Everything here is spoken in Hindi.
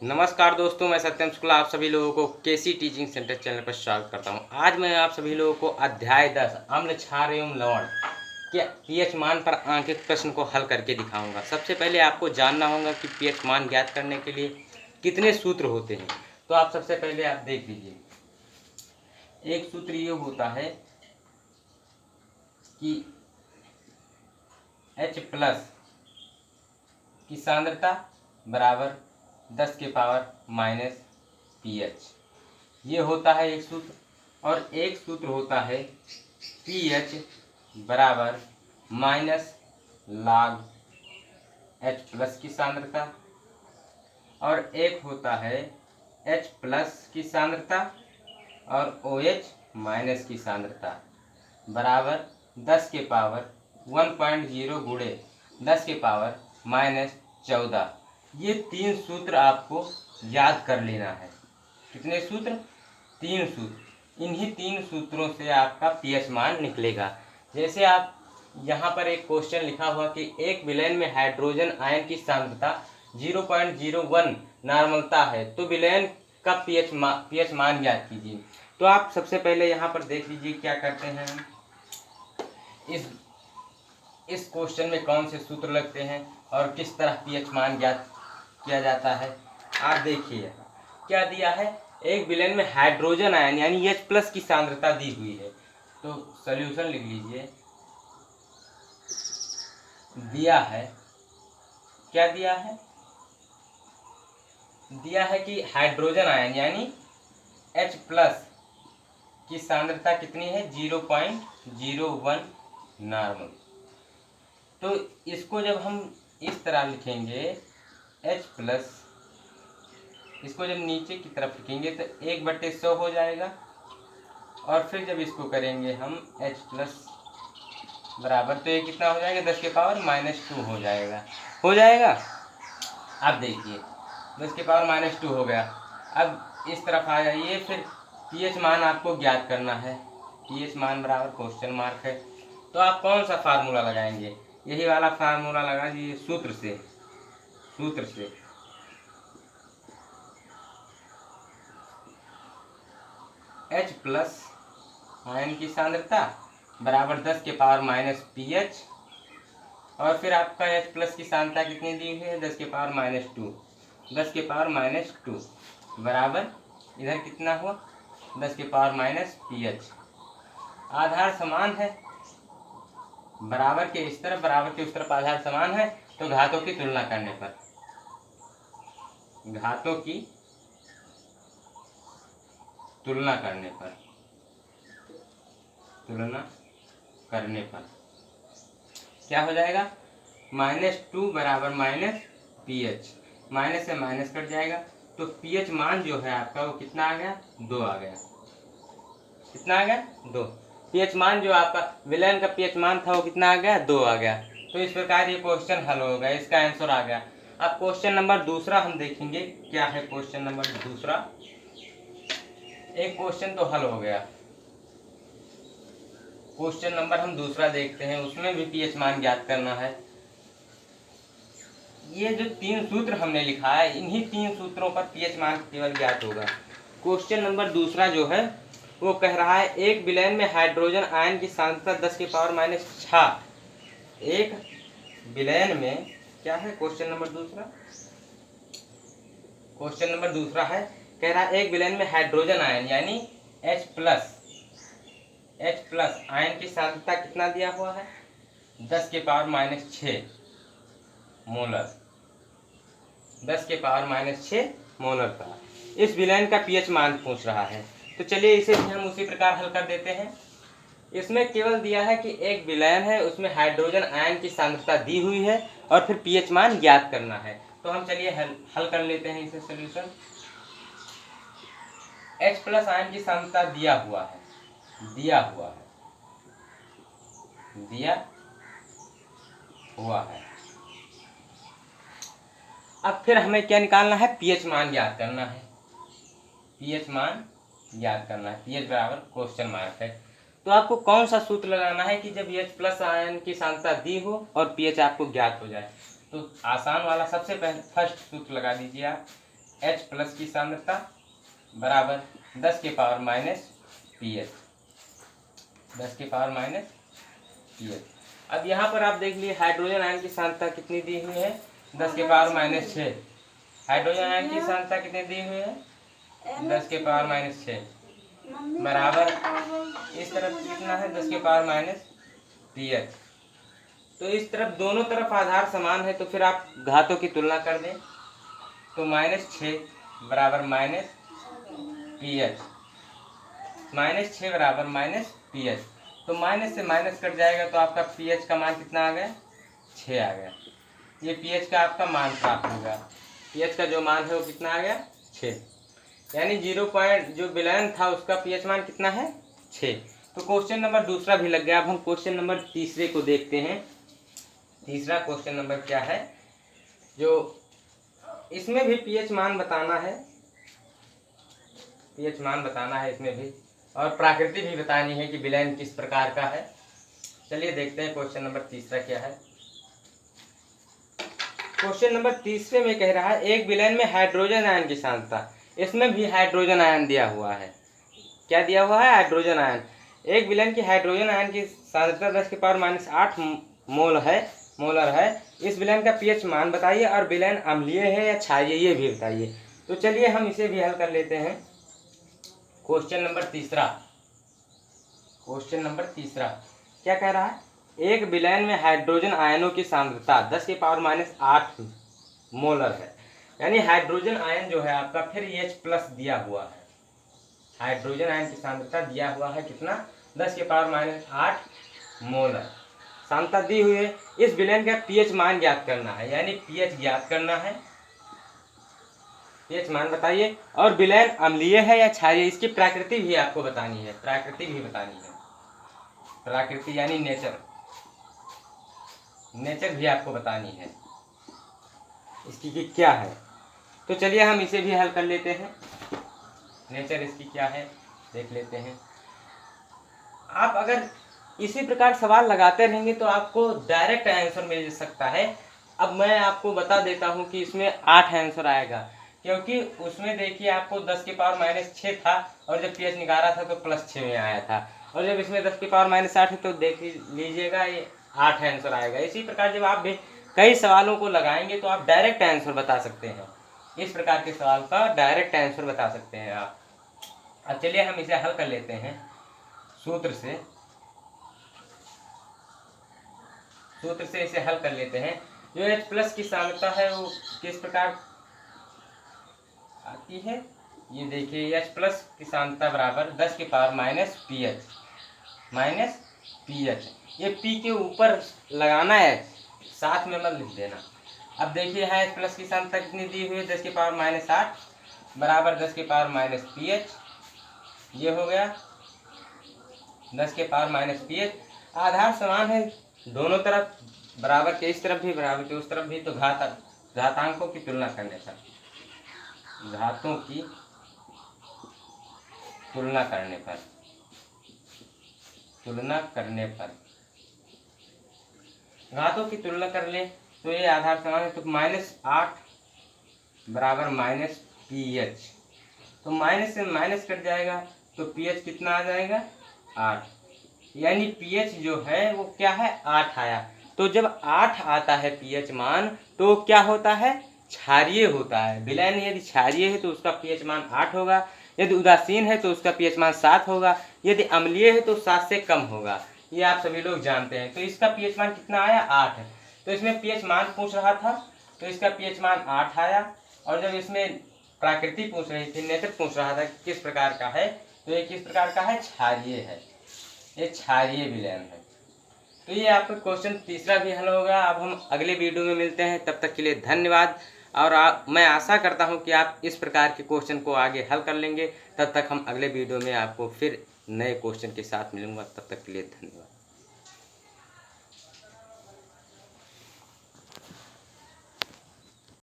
नमस्कार दोस्तों, मैं सत्यम शुक्ला आप सभी लोगों को केसी टीचिंग सेंटर चैनल पर स्वागत करता हूं। आज मैं आप सभी लोगों को अध्याय 10 अम्ल क्षार एवं लवण के पीएच मान पर अंकित प्रश्न को हल करके दिखाऊंगा। सबसे पहले आपको जानना होगा कि पीएच मान ज्ञात करने के लिए कितने सूत्र होते हैं। तो आप सबसे पहले आप देख लीजिए, एक सूत्र ये होता है कि H प्लस की सांद्रता बराबर 10 के पावर माइनस pH, ये होता है एक सूत्र। और एक सूत्र होता है pH बराबर माइनस log H प्लस की सांद्रता, और एक होता है H प्लस की सांद्रता और OH माइनस की सांद्रता बराबर 10 के पावर 1.0 गुणे 10 के पावर माइनस 14। ये तीन सूत्र आपको याद कर लेना है। कितने सूत्र? तीन सूत्र। इन्हीं तीन सूत्रों से आपका पीएच मान निकलेगा। जैसे आप यहाँ पर एक क्वेश्चन लिखा हुआ कि एक विलयन में हाइड्रोजन आयन की सांद्रता 0.01 नॉर्मलता है, तो विलयन का पीएच मान ज्ञात कीजिए। तो आप सबसे पहले यहाँ पर देख लीजिए क्या करते हैं हम। इस क्वेश्चन में कौन से सूत्र लगते हैं और किस तरह पीएच मान ज्ञात किया जाता है। आप देखिए क्या दिया है, एक विलयन में हाइड्रोजन आयन यानी H प्लस की सांद्रता दी हुई है। तो सॉल्यूशन लिख लीजिए। दिया है, क्या दिया है? दिया है कि हाइड्रोजन आयन यानी H प्लस की सांद्रता कितनी है? 0.01 नॉर्मल। तो इसको जब हम इस तरह लिखेंगे H प्लस, इसको जब नीचे की तरफ लिखेंगे तो 1/100 हो जाएगा। और फिर जब इसको करेंगे हम H प्लस बराबर, तो ये कितना हो जाएगा? 10 के पावर माइनस 2 हो जाएगा। हो जाएगा। अब देखिए 10 के पावर माइनस 2 हो गया। अब इस तरफ आ जाइए, फिर पीएच मान आपको ज्ञात करना है। पीएच मान बराबर क्वेश्चन मार्क है। तो आप कौन सा फार्मूला लगाएंगे? यही वाला फार्मूला लगा दीजिए सूत्र से। H प्लस आयन की सांद्रता बराबर 10 के पावर माइनस pH, और फिर आपका H प्लस की सांद्रता कितनी दी हुई है? 10 के पावर माइनस 2। 10 के पावर माइनस 2 बराबर इधर कितना हुआ? 10 के पावर माइनस pH। आधार समान है, बराबर के इस तरफ बराबर के उस तरफ आधार समान है, तो घातों की तुलना करने पर क्या हो जाएगा? -2 बराबर माइनस pH, माइनस से माइनस कट जाएगा, तो pH मान जो है आपका वो कितना आ गया? 2 आ गया। कितना आ गया? 2। pH मान जो आपका विलयन का pH मान था वो कितना आ गया? 2 आ गया। तो इस प्रकार ये क्वेश्चन हल हो गया, इसका आंसर आ गया। अब क्वेश्चन नंबर दूसरा हम देखेंगे। क्या है क्वेश्चन नंबर दूसरा? एक क्वेश्चन तो हल हो गया। क्वेश्चन नंबर हम दूसरा देखते हैं, उसमें भी पीएच मान ज्ञात करना है। ये जो तीन सूत्र हमने लिखा है, इन्हीं तीन सूत्रों पर पीएच मान केवल ज्ञात होगा। क्वेश्चन नंबर दूसरा जो है वो कह रहा है एक विलयन में हाइड्रोजन आयन की सांद्रता 10 के पावर माइनस 6। एक विलयन में क्या है? क्वेश्चन नंबर दूसरा है, कह रहा है एक विलयन में हाइड्रोजन आयन यानी H प्लस आयन की सांद्रता कितना दिया हुआ है? 10 के पावर माइनस 6 मोलर। 10 के पावर माइनस 6 मोलर का इस विलयन का पीएच मान पूछ रहा है। तो चलिए इसे भी हम उसी प्रकार हल कर देते हैं। इसमें केवल दिया है कि एक विलयन है, उसमें हाइड्रोजन आयन की सांद्रता दी हुई है और फिर पीएच मान ज्ञात करना है। तो हम चलिए हल कर लेते हैं इसे। सॉल्यूशन, H प्लस आयन की सांद्रता दिया हुआ है। अब फिर हमें क्या निकालना है? पीएच मान ज्ञात करना है। पीएच बराबर क्वेश्चन मार्क है। तो आपको कौन सा सूत्र लगाना है कि जब H प्लस आयन की सांद्रता दी हो और पीएच आपको ज्ञात हो जाए? तो आसान वाला सबसे पहले फर्स्ट सूत्र लगा दीजिए आप H प्लस की सांद्रता बराबर 10 के पावर माइनस pH, 10 के पावर माइनस pH। अब यहाँ पर आप देख लिए हाइड्रोजन आयन की सांद्रता कितनी दी हुई है, 10 के पावर माइनस 6। हाइड्रोजन आयन की सांद्रता कितनी दी हुई है, 10 के पावर माइनस 6 बराबर इस तरफ कितना है, 10 के पावर माइनस pH। तो इस तरफ दोनों तरफ आधार समान है, तो फिर आप घातों की तुलना कर दें तो -6 बराबर -pH, -6 बराबर -pH। तो माइनस से माइनस कट जाएगा तो आपका pH का मान कितना आ गया, 6 आ गया। ये pH का आपका मान प्राप्त होगा। pH का जो मान है वो कितना आ गया, 6। यानी 0 जो विलयन था उसका pH मान कितना है, 6। तो क्वेश्चन नंबर दूसरा भी लग गया। अब हम क्वेश्चन नंबर तीसरे को देखते हैं। तीसरा क्वेश्चन नंबर क्या है, जो इसमें भी pH मान बताना है, pH मान बताना है इसमें भी, और प्रकृति भी बतानी है कि विलयन किस प्रकार का है। चलिए देखते हैं क्वेश्चन नंबर तीसरा क्या है। क्वेश्चन नंबर तीसरे में कह रहा है एक विलयन में हाइड्रोजन आयन की सांद्रता, इसमें भी हाइड्रोजन आयन दिया हुआ है। क्या दिया हुआ है, हाइड्रोजन आयन। एक विलयन की हाइड्रोजन आयन की सांद्रता 10 के पावर -8 मोलर है। इस विलयन का pH मान बताइए और विलयन अम्लीय है या क्षारीय ये भी बताइए। तो चलिए हम इसे भी हल कर लेते हैं। क्वेश्चन नंबर तीसरा, क्वेश्चन नंबर तीसरा क्या कह रहा है, एक विलयन में हाइड्रोजन आयनों की सांद्रता 10 के पावर -8 मोलर है। यानी हाइड्रोजन आयन जो है आपका फिर H प्लस दिया हुआ है। हाइड्रोजन आयन की सांद्रता दिया हुआ है कितना, 10 के पावर -8 मोलर सांद्रता दी हुई है। इस विलयन का pH मान ज्ञात करना है, यानी pH ज्ञात करना है। pH मान बताइए और विलयन अम्लीय है या क्षारीय, इसकी प्रकृति भी आपको बतानी है। प्रकृति भी बतानी है, प्रकृति यानी नेचर, नेचर भी आपको बतानी है इसकी कि क्या है। तो चलिए हम इसे भी हल कर लेते हैं। नेचर इसकी क्या है देख लेते हैं। आप अगर इसी प्रकार सवाल लगाते रहेंगे तो आपको डायरेक्ट आंसर मिल सकता है। अब मैं आपको बता देता हूं कि इसमें 8 आंसर आएगा, क्योंकि उसमें देखिए आपको 10 के पावर -6 था और जब pH निकाला था तो +6 में आया था, और जब इसमें 10 के पावर -8 है तो देख लीजिएगा ये 8 आंसर आएगा। इसी प्रकार जब आप भी कई सवालों को लगाएंगे तो आप डायरेक्ट आंसर बता सकते हैं। इस प्रकार के सवाल का डायरेक्ट आंसर बता सकते हैं आप। अब चलिए हम इसे हल कर लेते हैं सूत्र से। सूत्र से इसे हल कर लेते हैं। जो H प्लस की सांद्रता है वो किस प्रकार आती है, ये देखिए H प्लस की सांद्रता बराबर 10 के पावर -pH। ये P के ऊपर लगाना है, साथ में मत लिख देना। अब देखिए यहाँ H प्लस की सांद्रता कितनी दी हुई है, 10 के पावर -8 बराबर 10 के पावर -pH। ये हो गया 10 के पावर -pH। आधार समान है, दोनों तरफ बराबर के, इस तरफ भी बराबर के उस तरफ भी, तो घातांकों की तुलना करने पर, घातों की तुलना करने पर, घातों की तुलना कर ले तो ये आधार समान है, तो -8 बराबर -pH। तो माइनस से माइनस कट जाएगा तो pH कितना आ जाएगा, 8। यानी pH जो है वो क्या है, 8 आया। तो जब 8 आता है pH मान तो क्या होता है, क्षारीय होता है। विलयन यदि क्षारीय है तो उसका pH मान 8 होगा, यदि उदासीन है तो उसका pH मान 7 होगा, यदि अम्लीय है तो 7 से कम होगा। ये आप सभी लोग जानते हैं। तो इसका pH मान कितना आया, 8 है। तो इसमें pH मान पूछ रहा था तो इसका pH मान 8 आया, और जब इसमें प्रकृति पूछ रही थी, नेचर पूछ रहा था कि किस प्रकार का है, तो ये किस प्रकार का है, क्षारीय है। ये क्षारीय विलयन है। तो ये आपका क्वेश्चन तीसरा भी हल होगा। अब हम अगले वीडियो में मिलते हैं, तब तक के लिए धन्यवाद। और मैं आशा करता हूं कि आप इस प्रकार के क्वेश्चन को आगे हल कर लेंगे। तब तक हम अगले वीडियो में आपको फिर नए क्वेश्चन के साथ मिलूंगा। तब तक के लिए धन्यवाद।